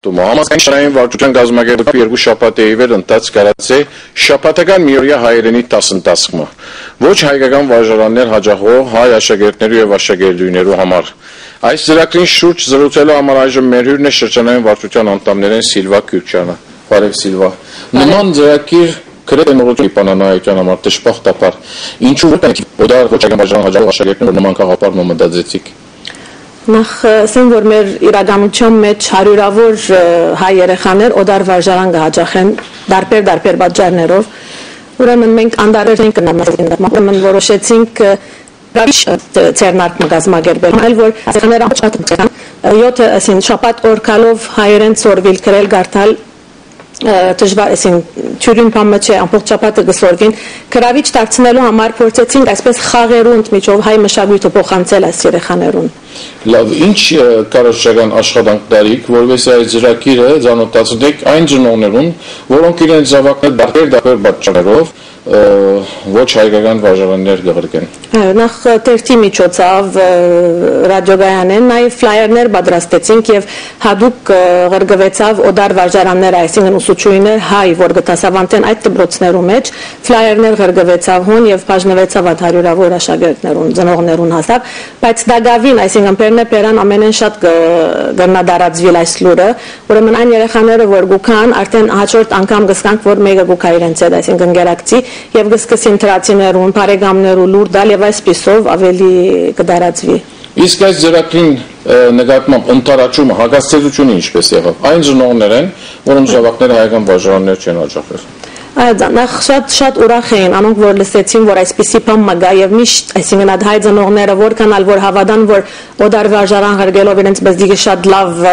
Համազգային շարային վարչության գազམ་ագերբով երկու շաբաթ է իվել ընթաց կարած է շաբաթական միօրյա հայերենի դասընթացումը ոչ հայկական վարժարաններ հաջողող հայ աշակերտներու եւ աշակերտուհիներու համար այս ծրագրին շուրջ զրուցելու համար այժմ մեր հյուրն է շրջանային վարչության անդամներեն Սիլվա Քյուրքյանը բարև Սիլվա նման ծրագիր քրեթե նորություն պանանայության համար դժբախտաբար ինչու օդար ոչ հայկական վարժարան հաջողող աշակերտներու նման գաղափարը մտածեցիք Նախ ասեմ, որ մեր իրականության մեջ հարյուրավոր հայ երեխաներ օդար վարժարան կհաջողեն դարբեր պատճառներով ուրեմն մենք անդարբեր ենք ուրեմն որոշեցինք ցերնարկ գազམ་ագերբել այլ որ երեխաները շատ 7 ասին շաբաթ օր կալով հայերեն ծորվիլ գրել գարտալ դժվար ասին ճյուրին փամը չէ ամբողջ շաբաթը գսորգին գրավիչ դարձնելու համար փորձեցինք այսպես խաղերու ընդմիջով հայ մշակույթը փոխանցել այս երեխաներուն Լավ, ինչ կարողական աշխատանք դարիք, որովհետեւ այս ծրագիրը ցանոթացնեք այն ծնողներուն, որոնք իրենց զավակները դարբեր պատճառներով ոչ հայկական վարժարաններ գղրկեն։ Նախ տերտի միջոցով ռադիոգայանեն նաև ֆլայերներ պատրաստեցինք եւ հadoop ղրգվեցավ օդար վարժարաններ, այսինքն ուսուցչուհիներ հայ, որ գտասավանտեն այդ դպրոցներու մեջ ֆլայերներ ղրգվեցավ հոն եւ բաժնվեցավ հարյուրավոր աշակերտներուն, ծնողներուն հասավ, բայց դագավին, այսինքն պերնեպերան ամենեն շատ գնադարածվիլ այս լուրը, ուրեմն այն երեխաները որ գուքան արդեն հաջորդ անգամ գսկանք որ մեկը գուքա իրենց հետ, այսինքն գերակցի եւ գսկսին տրացիներուն, բարեկամներու լուր դալ եւ այսպիսով ավելի կդարածվի։ Իսկ այս ծրագրին նկատմամբ ընթարաճումը հագաստեցությունը ինչպես եղավ։ Այն ծնողներ են, որոնց զավակները հայկական վարժարաններ չեն հաջողել։ Նախ շատ ուրախ էին անոնք որ լսեցին որ այսպիսի բան մգա եւ միշտ այսինքն այդ հայ ծնողները որքանալ որ հավատան որ օդար վարժարան հրգելով իրենց բզդիգը շատ լավ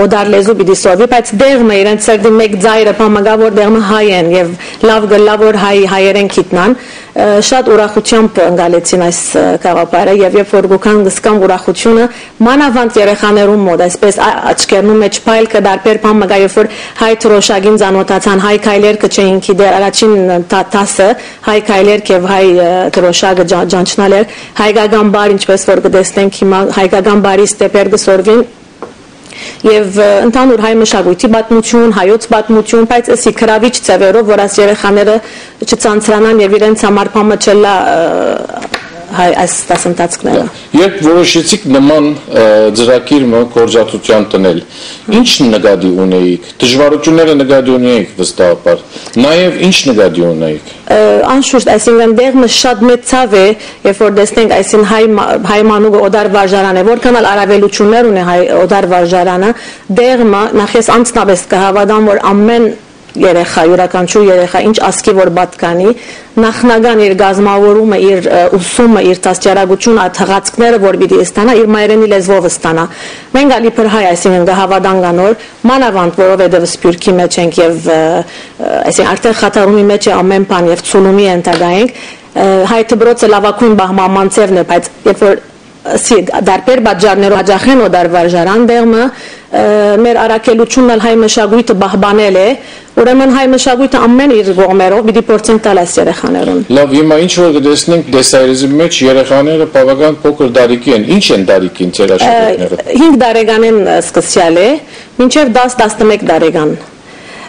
օդար լեզու պիտի սովի բայց դեղը իրենց սերդի մեկ ձայրը բան մգա որ դեղը հայ են եւ լավ գլա որ հայերեն գիտնան շատ ուրախությամբ ընկալեցին այս գաղափարը եւ երբ որ գուքան գսկան ուրախությունը մանավանդ երեխաներուն մոտ այսպես աչքերնու մեջ փայլ կդարբեր բան մգա երբ որ հայ թրոշագին ցանոթացան հայ քայլեր կչեին կիդեր առաջին տասը հայ քայլեր եւ հայ թրոշագը ջանչնալեր հայկական բար ինչպես որ կտեսնենք հիմա հայկական բարի ստեպեր գսորվին Եվ ընդհանուր հայ մշակույթի պատմություն, հայոց պատմություն, բայց էսի քրավիչ ծևերով, որ այս երեխաները չցանցրանան եւ իրենց համար փամը չլա հայ այս դասընթացները։ Երբ որոշեցիք նման ծրագիր գործածության տնել, ինչ նկատի ունեիք, դժվարությունները նկատի ունեիք վստահաբար, նաեւ ինչ նկատի ունեիք։ Անշուշտ, այսինքն դեղը շատ մեծ ցավ է, երբ որ տեսնենք այսին հայ մանուկը օդար վարժարան է, որքանալ արավելություններ ունի հայ օդար վարժարանը, դեղը նախ ես անցնաբես կհավատամ, որ ամեն երեխա, յուրաքանչյուր երեխա ինչ ասկի որ պատկանի, նախնական իր գազམ་ավորումը, իր ուսումը, իր դաստիարակությունը, այդ հղացքները որ պիտի ստանա, իր մայրենի լեզվով ստանա։ Մենք ալիփր հայ այսինքն կհավատանք անոր, մանավանդ որովհետև սփյուռքի մեջ ենք եւ այսինքն արդեն խաթարումի մեջ է ամեն բան եւ ցունումի ենթակայենք, հայ դբրոցը լավակույն բահմանցերն է, բայց երբ որ դարբեր պատճառներով հաջախեն օդար վարժարան դեղը մեր արակելությունն հայ մշակույթը բահբանել է ուրեմն հայ մշակույթը ամեն իր կողմերով պիտի փորձեն տալ այս երեխաներուն Լավ հիմա ինչ որ կտեսնենք դեսայրիզի մեջ երեխաները բավական փոքր դարիքի են ինչ են դարիքին ծեր աշակերտները 5 տարեկանեն սկսյալ է մինչև 10-11 տարեկան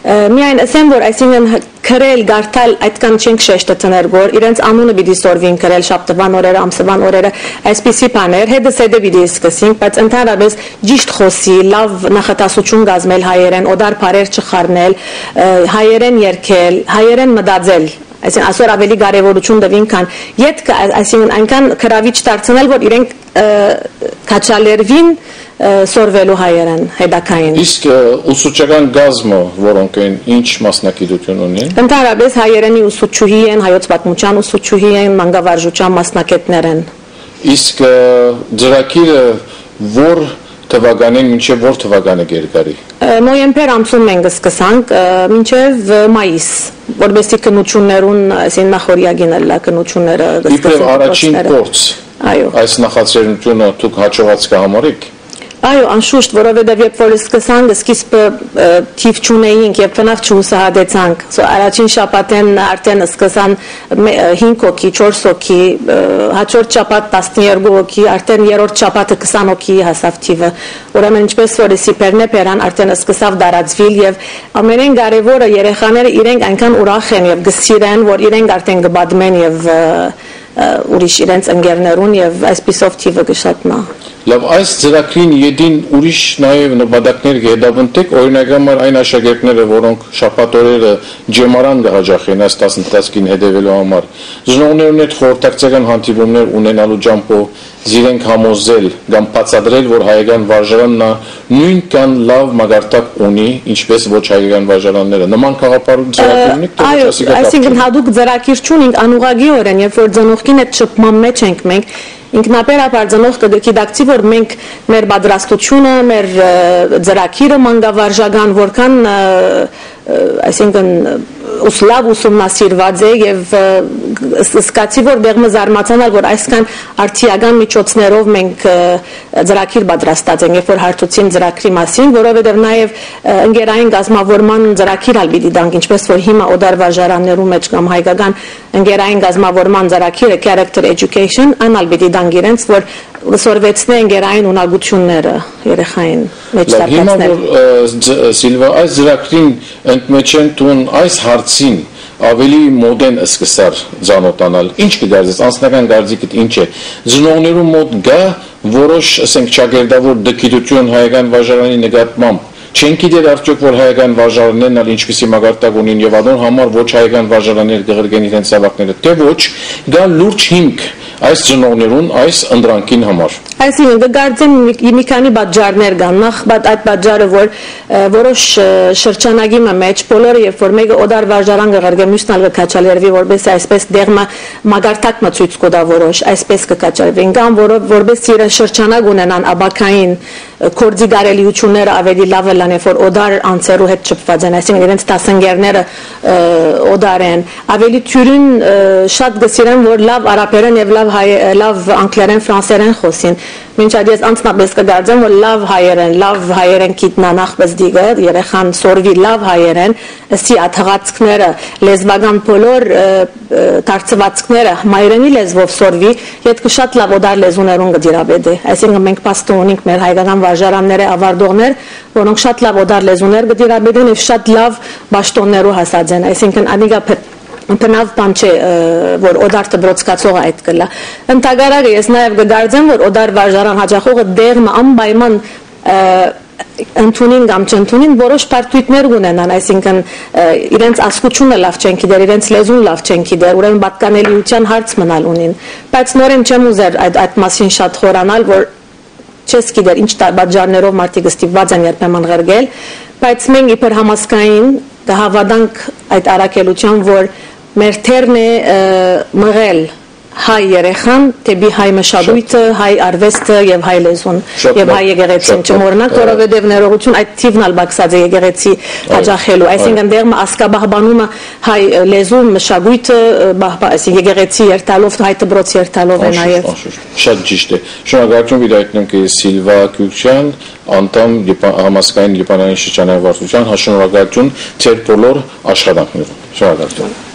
Միայն ասեմ որ այսինքն քրել գարտալ այդքան չենք շեշտացնել որ իրենց անունը պիտի սորվին քրել շաբթվան օրերը ամսվան օրերը այսպիսի բաներ հետը պիտի սկսենք բայց ընդհանրապես ճիշտ խոսի լավ նախատասություն գազմել հայերեն օդար բարեր չխառնել հայերեն երգել հայերեն մտածել այսինքն այսօր ավելի կարևորություն տվին քան յետ այսինքն այնքան քրավիչ դարձնել որ իրենք քաչալերվին սորվելու հայերեն հետակային Իսկ ուսուցչական գազմը որոնք են ինչ մասնակցություն ունեն Ընդհանրապես հայերենի ուսուցչուհի են հայոց պատմության ուսուցչուհի են մանկավարժության մասնակիցներ են Իսկ ծրագիրը որ թվականին մինչև որ թվականը կերկարի Նոյեմբեր ամսում մենք սկսանք մինչև մայիս որովհետեւ քննություններուն այսին նախորյակին էլ քննությունները Իբրև առաջին փորձ Այո Այս նախաձեռնությունը դուք հաջողած կհամարեք Այո, անշուշտ, որովհետև երբ որ սկսանք սկիզբը թիվ չունեինք եւ բնավ չհուսահատեցանք, առաջին շաբաթեն արդեն սկսան 5 հոգի, 4 հոգի, հաջորդ շաբաթ 12 հոգի, արդեն երրորդ շաբաթը 20 հոգի հասավ թիվը։ Ուրեմն ինչպես որ սիպերն է բերան արդեն սկսավ դարածվել եւ ամենեն կարեւորը երեխաները իրենք այնքան ուրախ են եւ գսիրեն, որ իրենք արդեն կբադմեն եւ ուրիշ իրենց ընկերներուն եւ այսպիսով թիվը կշատնա։ Լավ, այս ծրագրին յետին ուրիշ նաև նպատակներ կհետապնդեք, օրինակ համար այն աշակերտները, որոնք շաբաթօրերը ջեմարան կհաջախեն այս դասընթացին հետևելու համար, ծնողներուն հետ խորհրդակցական հանդիպումներ ունենալու ճամփով զիրենք համոզել կամ բացատրել, որ հայկական վարժարանն նույնքան լավ մագարտակ ունի, ինչպես ոչ հայկական վարժարանները։ Նման գաղափարում ծրագրերն եք այո, այսինքն հadoop ծրագիր չունենք անուղագիորեն, երբ որ ծնողքին հետ շփման մեջ ենք մենք ինքնաբերաբար ծնողքը գիտակցի, որ մենք մեր պատրաստությունը, մեր ծրագիրը մանկավարժական որքան այսինքն լավ ուսումնասիրված է եւ սկացի որ դեղը զարմացանալ որ այսքան արդիական միջոցներով մենք ծրագիր պատրաստած ենք երբ որ հարթուցին ծրագրի մասին որովհետեւ նաեւ ընկերային գազམ་ավորման ծրագիր ալ պիտի տանք ինչպես որ հիմա օդար վարժարաններում մեջ կամ հայկական ընկերային գազམ་ավորման ծրագիրը character education անալ պիտի տանք իրենց որ սորվեցնե ընկերային ունակությունները երեխային մեջ տակածներ Սիլվա այս ծրագրին ընդմեջեն տուն այս հարցին ավելի մոդեն սկսար ծանոթանալ ինչ կդարձես անձնական կարծիքդ ինչ է ծնողներու մոտ գա որոշ ասենք ճակերտավոր դկիրություն հայկական վարժարանի նկատմամբ չեն գիտեր արդյոք որ հայկական վարժարաններն ալ ինչպիսի մագարտակ ունին եւ անոր համար ոչ հայկական վարժարաններ կղրկեն իրենց ավակները թե ոչ գա լուրջ հիմք այս ծնողներուն այս ընդրանքին համար Այսինքն գարձեմ մի քանի բաժարներ կան նախ այդ բաժարը որ որոշ շրջանագի մեջ բոլորը երբ որ մեկը օդար վարժարան կղրկե մյուսն ալ կքաչալերվի որպես այսպես դեղը մագարտակ մցույց կոդա որոշ այսպես կքաչալվեն կամ որպես իրեն շրջանակ ունենան աբակային կորձի գարելիությունները ավելի լավ են որ օդար անցերու հետ շփված են այսինքն իրենց դասընկերները օդար են ավելի թյուրին շատ գսիրեն որ լավ արաբերեն եւ լավ անգլերեն ֆրանսերեն խոսին Մինչ այս անձնապես կդարձեմ որ լավ հայերեն գիտնանախ բզդիգը երեխան սորվի լավ հայերեն սի աթղածքները լեզվական բոլոր դարձվածքները մայրենի լեզվով սորվի իդ շատ լավ օդար լեզուներուն կդիրաբեդի այսինքն մենք պաստո ունենք մեր հայկական վարժարանները ավարտողներ որոնք շատ լավ օդար լեզուներ կդիրաբեդեն եւ շատ լավ ճաշտոններով հասած են այսինքն անիգա Բնավ բան չէ որ օդար դբրոցկացողը այդ կլա ընդհանրապես ես նաև կդարձեմ որ օդար վարժարան հաջախողը դեղը անպայման ընդունին կամ չընդունին որոշ պարտույտներ ունենան այսինքն իրենց ասկությունը լավ չեն գիտեր իրենց լեզուն լավ չեն գիտեր ուրեմն պատկանելիության հարց մնալ ունին բայց նորեն չեմ ուզեր այդ մասին շատ խորանալ որ չես գիտեր ինչ բաժարներով մարդիկ ստիպված են երբեմն ղրգել բայց մենք իբր համասկային կհավատանք այդ արակելության որ մեր թերն է մղել հայ երեխան դեպի հայ մշակույթը, հայ արվեստը եւ հայ լեզուն եւ հայ եկեղեցին չմոռանանք որովհետեւ ներողություն այդ թիվն ալ բացած է եկեղեցի հաջախելու այսինքն դեռ ասկաբահբանումը հայ լեզու մշակույթը այսինքն եկեղեցի երթալով հայ դբրոց երթալով է նաեւ շատ ճիշտ է շնորհակալություն վիդայտնեմ կի Սիլվա Քյուքյան անդամ համասկային Լիբանանի շրջանային վարչության հաշնորհակալություն ծեր բոլոր աշխատանքներուն շնորհակալություն